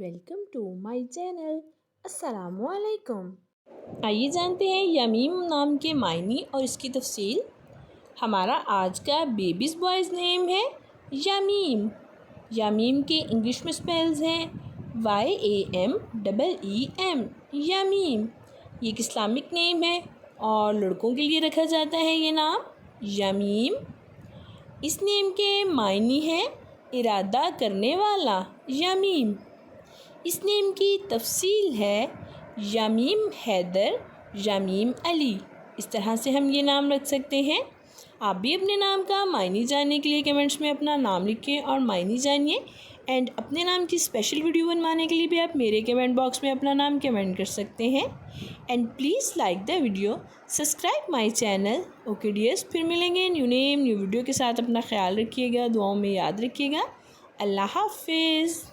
Welcome to my channel. अस्सलामुअलैकुम। आइए जानते हैं यमीम नाम के मायने और इसकी तफसील। हमारा आज का बेबीज़ बॉयज़ नेम है यमीम। यमीम के इंग्लिश में स्पेल्स हैं YAMEEM, यमीम। ये एक इस्लामिक नेम है और लड़कों के लिए रखा जाता है ये नाम यमीम। इस नेम के मायने हैं इरादा करने वाला, यमीम। इस नेम की तफसील है यमीम हैदर, यमीम अली। इस तरह से हम ये नाम रख सकते हैं। आप भी अपने नाम का मायने जानने के लिए कमेंट्स में अपना नाम लिखें और मायने जानिए। एंड अपने नाम की स्पेशल वीडियो बनवाने के लिए भी आप मेरे कमेंट बॉक्स में अपना नाम कमेंट कर सकते हैं। And please like the video, subscribe my channel. Okay dears, फिर मिलेंगे न्यू नेम न्यू वीडियो के साथ। अपना ख्याल रखिएगा, दुआओं में याद रखिएगा। अल्लाह हाफिज़।